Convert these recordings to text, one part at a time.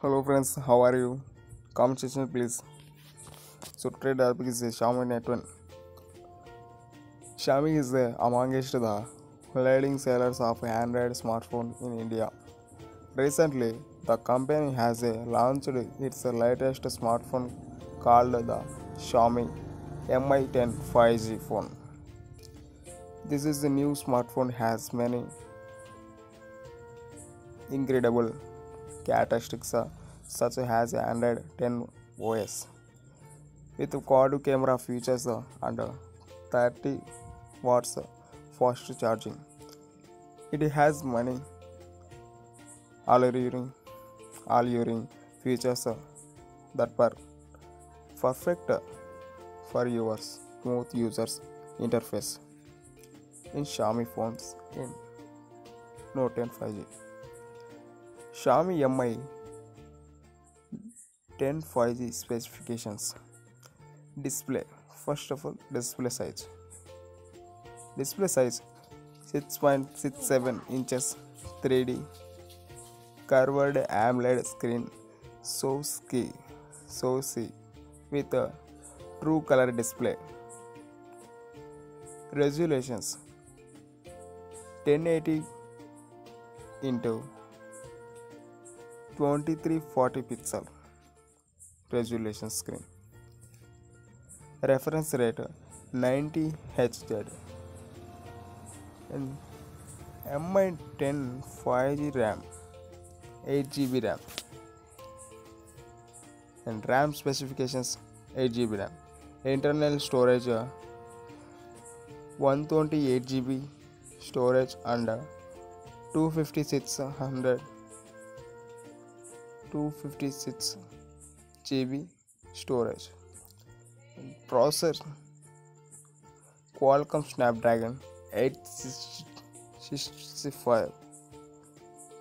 Hello friends, how are you? Comment section please. So today topic is Xiaomi Net 1. Xiaomi is amongst the leading sellers of Android smartphone in India. Recently, the company has launched its latest smartphone called the Xiaomi Mi 10 5G phone. This is the new smartphone has many incredible characteristics such as Android 10 OS with quad camera features and 30 watts fast charging. It has many alluring features that are perfect for your smooth users interface in Xiaomi phones in Note 10 5G. Xiaomi Mi 10 5G specifications. Display. First of all, display size. Display size 6.67 inches 3D curved AMOLED screen SoC with a true color display. Resolutions 1080 into 2340 pixel resolution screen. Reference rate 90 Hz and Mi 10 5G RAM 8GB RAM and RAM specifications 8GB RAM. Internal storage 128GB storage and 256 GB storage. Processor Qualcomm Snapdragon 865.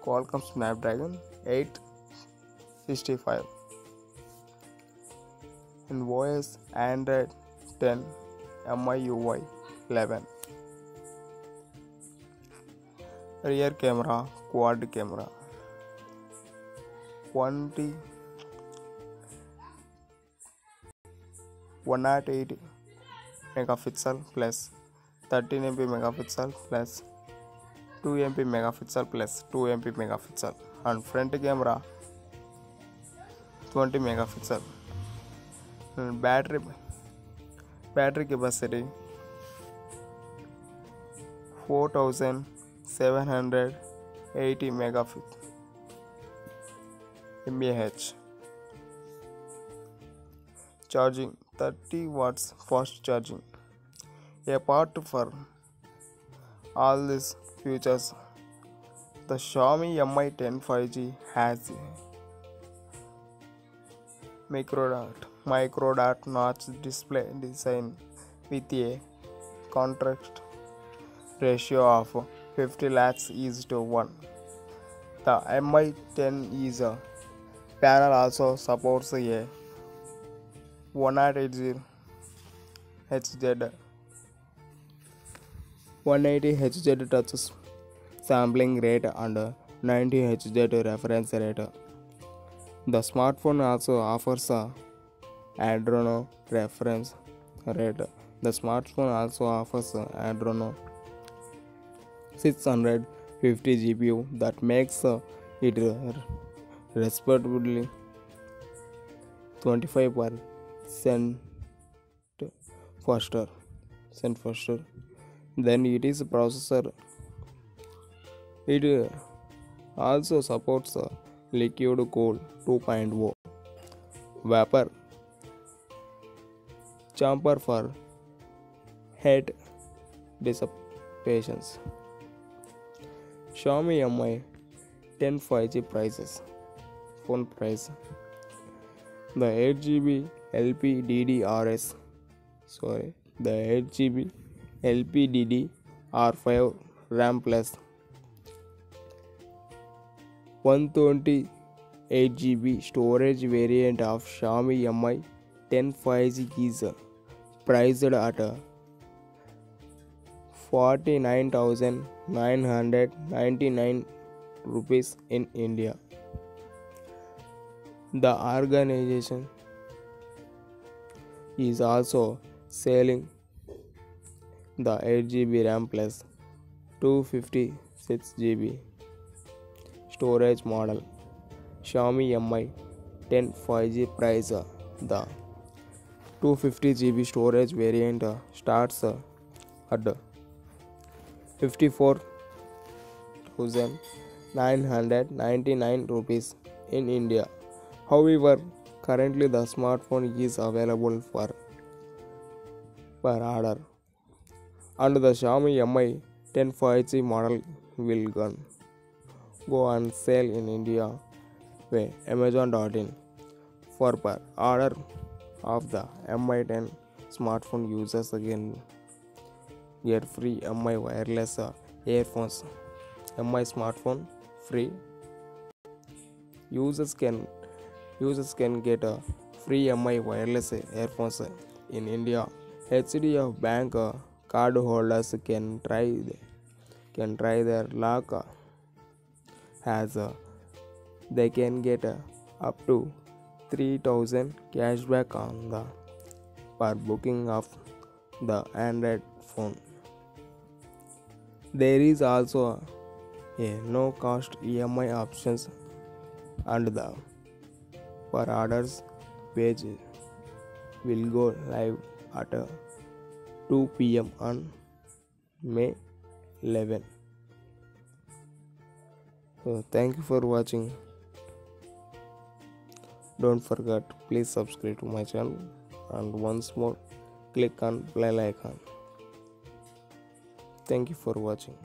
Qualcomm Snapdragon 865 and OS Android 10 MIUI 11. Rear camera quad camera 108 megapixel plus 13 MP megapixel plus 2 MP megapixel plus 2 MP megapixel and front camera 20 megapixel and battery capacity 4780 mAh. Charging 30 watts fast charging. Apart for all these features, the Xiaomi Mi 10 5G has micro dot notch display design with a contrast ratio of 50 lakhs is to 1. The Mi 10 is panel also supports a 180 Hz 180 Hz touch sampling rate and 90 Hz reference rate. The smartphone also offers a Adreno reference rate. The smartphone also offers Adreno 650 GPU that makes it respectively 25% faster than it is processor. It also supports liquid cooled 2.0 vapor chamber for heat dissipations. Xiaomi Mi 10 5G prices. Phone price. The 8GB LPDDR5 RAM plus 128GB storage variant of Xiaomi Mi 10 5G is priced at 49,999 rupees in India. The organization is also selling the 8 GB RAM plus 256 GB storage model Xiaomi Mi 10 5G price. The 250 GB storage variant starts at 54,999 rupees in India. However, currently the smartphone is available for per order, and the Xiaomi Mi 10 5G model will go on sale in India by Amazon.in. For per order of the Mi 10 smartphone, users again get free Mi wireless earphones. Mi smartphone free. Users can get a free Mi wireless earphones in India. HDF Bank card holders can try their luck as they can get up to 3,000 cashback on the per booking of the Android phone. There is also a no cost EMI options, and the per orders page will go live at 2 p.m. on May 11. So thank you for watching. Don't forget, please subscribe to my channel, and once more click on bell icon. Thank you for watching.